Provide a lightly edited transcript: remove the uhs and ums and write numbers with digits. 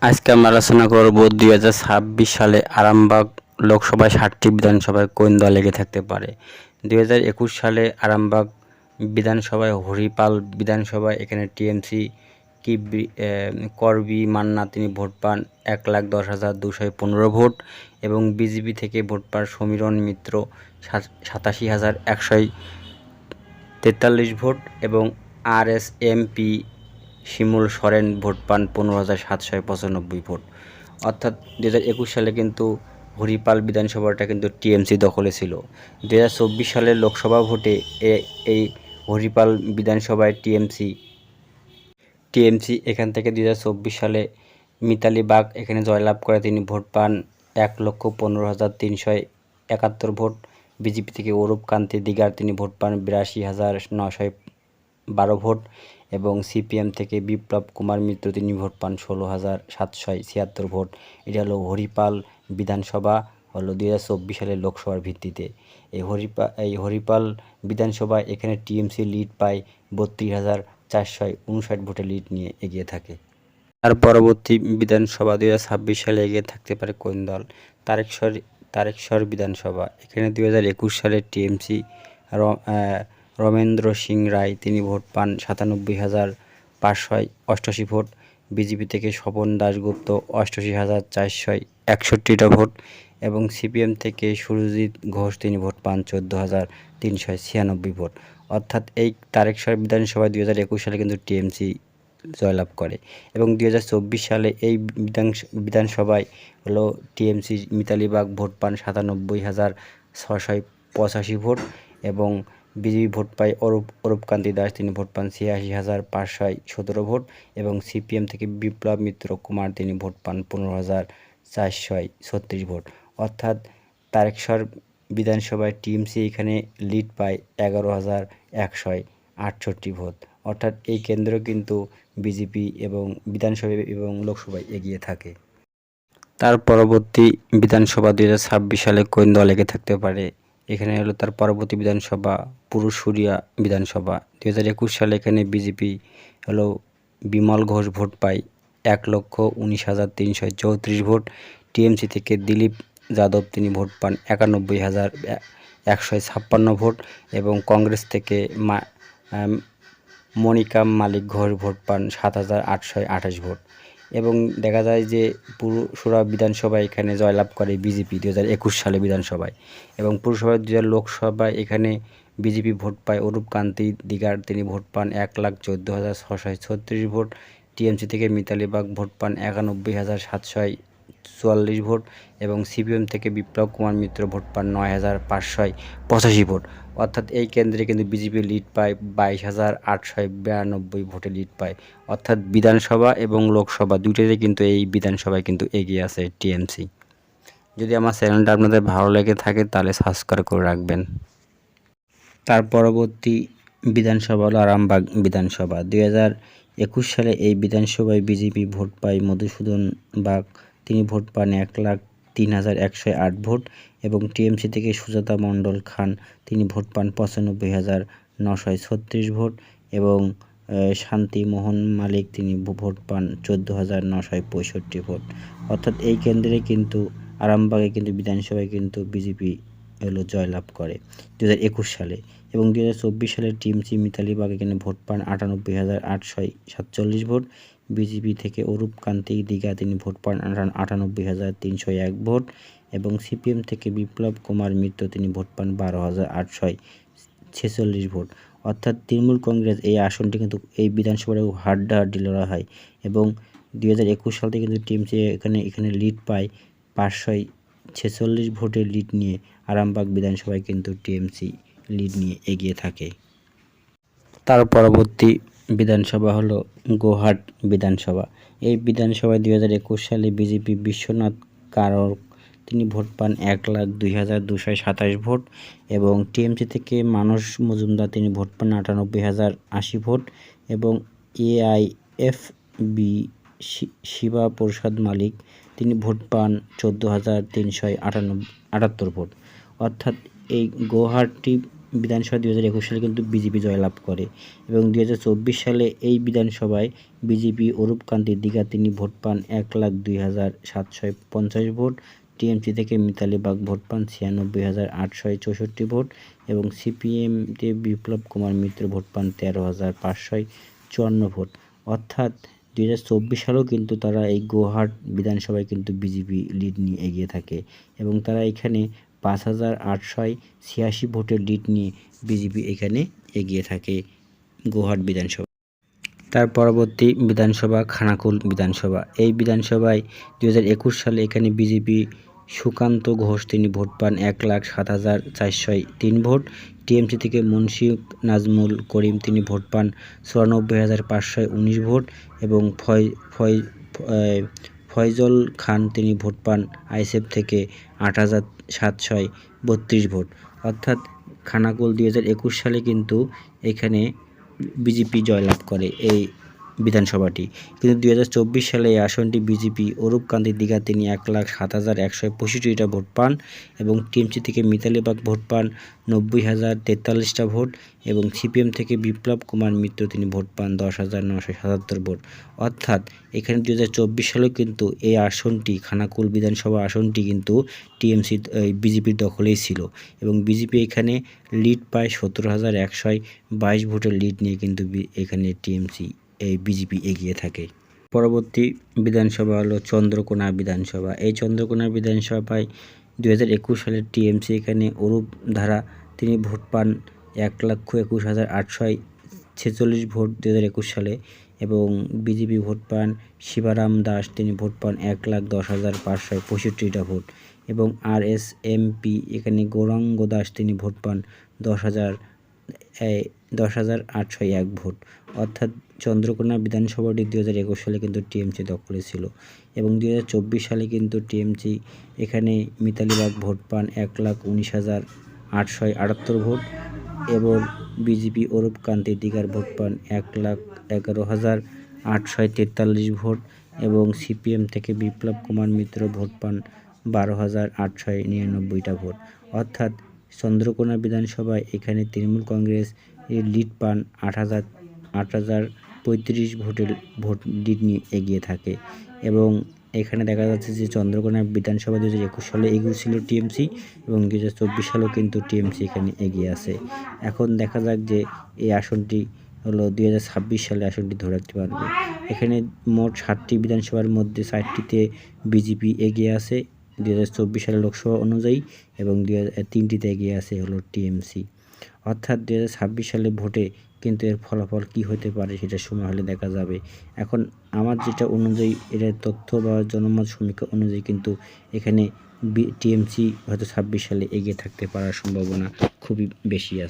আজকে আমরা আলোচনা করব 2026 সালে আরামবাগ লোকসভায় 60টি বিধানসভায় কোন দল এগিয়ে থাকতে পারে। 2021 সালে আরামবাগ বিধানসভায় হরিপাল বিধানসভায় এখানে টিএমসি কি করবি মান্না তিনি ভোট পান 1,10,215 ভোট এবং বিজেপি থেকে ভোট পান সমীরণ মিত্র 87,143 ভোট এবং আরএসএমপি শিমুল সরেন ভোট পান 15,795 ভোট। অর্থাৎ 2021 সালে কিন্তু হরিপাল বিধানসভাটা কিন্তু টিএমসি দখলে ছিল। 2024 সালের লোকসভা ভোটে এই হরিপাল বিধানসভায় টিএমসি এখান থেকে 2024 সালে মিতালি বাগ এখানে জয়লাভ করে তিনি ভোট পান 1,15,371 ভোট। বিজেপি থেকে অরূপ কান্তি দিগার তিনি ভোট পান 82,912 ভোট এবং সিপিএম থেকে বিপ্লব কুমার মিত্র তিনি ভোট পান 16,776 ভোট। এটা হলো হরিপাল বিধানসভা হলো 2024 সালের লোকসভার ভিত্তিতে। এই হরিপাল বিধানসভা এখানে টিএমসি লিড পায় 32,459 ভোটে লিড নিয়ে এগিয়ে থাকে। তার পরবর্তী বিধানসভা 2026 সালে এগিয়ে থাকতে পারে কোন দল? তারেশ্বর বিধানসভা এখানে 2021 সালে টিএমসি রমেন্দ্র সিং রায় তিনি ভোট পান 97,588 ভোট। বিজেপি থেকে স্বপন দাশগুপ্ত 88,461টা ভোট এবং সিপিএম থেকে সুরজিৎ ঘোষ তিনি ভোট পান 14,396 ভোট। অর্থাৎ এই তারেশ্বর বিধানসভায় 2021 সালে কিন্তু টিএমসি জয়লাভ করে এবং 2024 সালে এই বিধানসভায় হলো টিএমসি মিতালি বাগ ভোট পান 97,685 ভোট এবং বিজেপি ভোট পায় অরূপ কান্তি দাস তিনি ভোট পান 86,517 ভোট এবং সিপিএম থেকে বিপ্লব মিত্র কুমার তিনি ভোট পান 15,436 ভোট। অর্থাৎ তারেশ্বর বিধানসভায় টিএমসি এখানে লিড পায় 11,168 ভোট। অর্থাৎ এই কেন্দ্র কিন্তু বিজেপি এবং বিধানসভা এবং লোকসভায় এগিয়ে থাকে। তার পরবর্তী বিধানসভা 2026 সালে কোন দল এগিয়ে থাকতে পারে? এখানে হলো তার পরবর্তী বিধানসভা পুরুষুরিয়া বিধানসভা। 2021 সালে এখানে বিজেপি হলো বিমল ঘোষ ভোট পায় 1,19,334 ভোট। টিএমসি থেকে দিলীপ যাদব তিনি ভোট পান 91,156 ভোট এবং কংগ্রেস থেকে মনিকা মালিক ঘোষ ভোট পান 7,828 ভোট এবং দেখা যায় যে পুরসভা বিধানসভায় এখানে জয়লাভ করে বিজেপি 2021 সালে বিধানসভায় এবং পুরসভা লোকসভায় এখানে বিজেপি ভোট পায় অরূপ কান্তি দিগার তিনি ভোট পান 1,14,636 ভোট। টিএমসি থেকে মিতালি বাগ ভোট পান 91,744 ভোট এবং সিপিএম থেকে বিপ্লব কুমার মিত্র ভোট পান 9,585 ভোট। অর্থাৎ এই কেন্দ্রে কিন্তু বিজেপি লিড পায় 22,892 ভোটে লিড পায়। অর্থাৎ বিধানসভা এবং লোকসভা দুইটাতে কিন্তু এই বিধানসভায় কিন্তু এগিয়ে আছে টিএমসি। যদি আমার চ্যানেলটা আপনাদের ভালো লেগে থাকে তাহলে সাবস্ক্রাইব করে রাখবেন। তার পরবর্তী বিধানসভা হলো আরামবাগ বিধানসভা। 2021 সালে এই বিধানসভায় বিজেপি ভোট পায় মধুসূদন বাগ তিনি ভোট পান 1,03,108 ভোট এবং টিএমসি থেকে সুজাতা মণ্ডল খান তিনি ভোট পান 95,936 ভোট এবং শান্তি মোহন মালিক তিনি ভোট পান 14,965 ভোট। অর্থাৎ এই কেন্দ্রে কিন্তু আরামবাগে কিন্তু বিধানসভায় কিন্তু বিজেপি হলো জয়লাভ করে 2021 সালে এবং 2024 সালে টিএমসি মিতালি বাগ এখানে ভোট পান 98,847 ভোট। বিজেপি থেকে অরূপ কান্তি দিঘা তিনি ভোট পান 98,301 ভোট এবং সিপিএম থেকে বিপ্লব কুমার মিত্র তিনি ভোট পান 12,846 ভোট। অর্থাৎ তৃণমূল কংগ্রেস এই আসনটি কিন্তু এই বিধানসভায় হাড্ডাহাড্ডি লড়া হয় এবং 2021 সাল থেকে কিন্তু টিএমসি এখানে লিড পায় 546 ভোটের লিড নিয়ে আরামবাগ বিধানসভায় কিন্তু টিএমসি লিড নিয়ে এগিয়ে থাকে। তার পরবর্তী বিধানসভা হলো গোহাট বিধানসভা। এই বিধানসভায় 2021 সালে বিজেপি বিশ্বনাথ কারক তিনি ভোট পান 1,02,227 ভোট এবং টিএমসি থেকে মানস মজুমদার তিনি ভোট পান 98,080 ভোট এবং এআইএফবি শিবা প্রসাদ মালিক তিনি ভোট পান 14,378 ভোট। অর্থাৎ এই গৌহাটি বিধানসভা 2021 সালে কিন্তু বিজেপি জয়লাভ করে এবং 2024 সালে এই বিধানসভায় বিজেপি অরূপকান্তি দিঘা তিনি ভোট পান 1,02,750 ভোট। টিএমসি থেকে মিতালি বাগ ভোট পান 96,864 ভোট এবং সিপিএম-তে বিপ্লব কুমার মিত্র ভোট পান 13,554 ভোট। অর্থাৎ 2024 সালেও কিন্তু তারা এই গোহাট বিধানসভায় কিন্তু বিজেপি লিড নিয়ে এগিয়ে থাকে এবং তারা এখানে 5,886 ভোটের লিড নিয়ে বিজেপি এখানে এগিয়ে থাকে গোহাট বিধানসভা। তার পরবর্তী বিধানসভা খানাকুল বিধানসভা। এই বিধানসভায় 2021 সালে এখানে বিজেপি সুকান্ত ঘোষ তিনি ভোট পান 1,07,403 ভোট। টিএমসি থেকে মুন্সি নাজমুল করিম তিনি ভোট পান 94,519 ভোট এবং ফয়জল খান তিনি ভোট পান আইএসএফ থেকে 8,732 ভোট। অর্থাৎ খানাকুল 2021 সালে কিন্তু এখানে বিজেপি জয়লাভ করে এই বিধানসভাটি, কিন্তু 2024 সালে এই আসনটি বিজেপি অরূপকান্তি দিঘা তিনি 1,07,165টা ভোট পান এবং টিএমসি থেকে মিতালি বাগ ভোট পান 90,043টা ভোট এবং সিপিএম থেকে বিপ্লব কুমার মিত্র তিনি ভোট পান 10,977 ভোট। অর্থাৎ এখানে 2024 সালেও কিন্তু এই আসনটি খানাকুল বিধানসভা আসনটি কিন্তু টিএমসি বিজেপির দখলেই ছিল এবং বিজেপি এখানে লিড পায় 17,122 ভোটের লিড নিয়ে কিন্তু এখানে টিএমসি এই বিজেপি এগিয়ে থাকে। পরবর্তী বিধানসভা হলো চন্দ্রকোনা বিধানসভা। এই চন্দ্রকোনা বিধানসভায় 2021 সালের টিএমসি এখানে অরূপ ধারা তিনি ভোট পান 1,21,846 ভোট 2021 সালে এবং বিজেপি ভোট পান শিবারাম দাস তিনি ভোট পান 1,10,565টা ভোট এবং আরএসএমপি এখানে গৌরাঙ্গ দাস তিনি ভোট পান 10,801 ভোট। অর্থাৎ চন্দ্রকোনা বিধানসভাটি 2021 সালে কিন্তু টিএমসি দখলে ছিল এবং 2024 সালে কিন্তু টিএমসি এখানে মিতালি বাগ ভোট পান 1,19,878 ভোট এবং বিজেপি অরূপকান্তি দিঘার ভোট পান 1,11,843 ভোট এবং সিপিএম থেকে বিপ্লব কুমার মিত্র ভোট পান 12,899টা ভোট। অর্থাৎ চন্দ্রকোনা বিধানসভায় এখানে তৃণমূল কংগ্রেস লিড পান 8,035 ভোটের লিড নিয়ে এগিয়ে থাকে এবং এখানে দেখা যাচ্ছে যে চন্দ্রকোনা বিধানসভা 2021 সালে এগিয়ে ছিল টিএমসি এবং 2024 সালেও কিন্তু টিএমসি এখানে এগিয়ে আছে। এখন দেখা যাক যে এই আসনটি হলো 2026 সালে আসনটি ধরে রাখতে পারবে। এখানে মোট 7টি বিধানসভার মধ্যে 4টিতে বিজেপি এগিয়ে আছে 2024 সালের লোকসভা অনুযায়ী এবং 3টিতে এগিয়ে আছে হলো টিএমসি। অর্থাৎ 2026 সালে ভোটে কিন্তু এর ফলাফল কি হতে পারে সেটা সময় হলে দেখা যাবে। এখন আমার যেটা অনুযায়ী এটার তথ্য বা জনমত সমীক্ষা অনুযায়ী কিন্তু এখানে টিএমসি হয়তো 26 সালে এগিয়ে থাকতে পারার সম্ভাবনা খুবই বেশি আছে।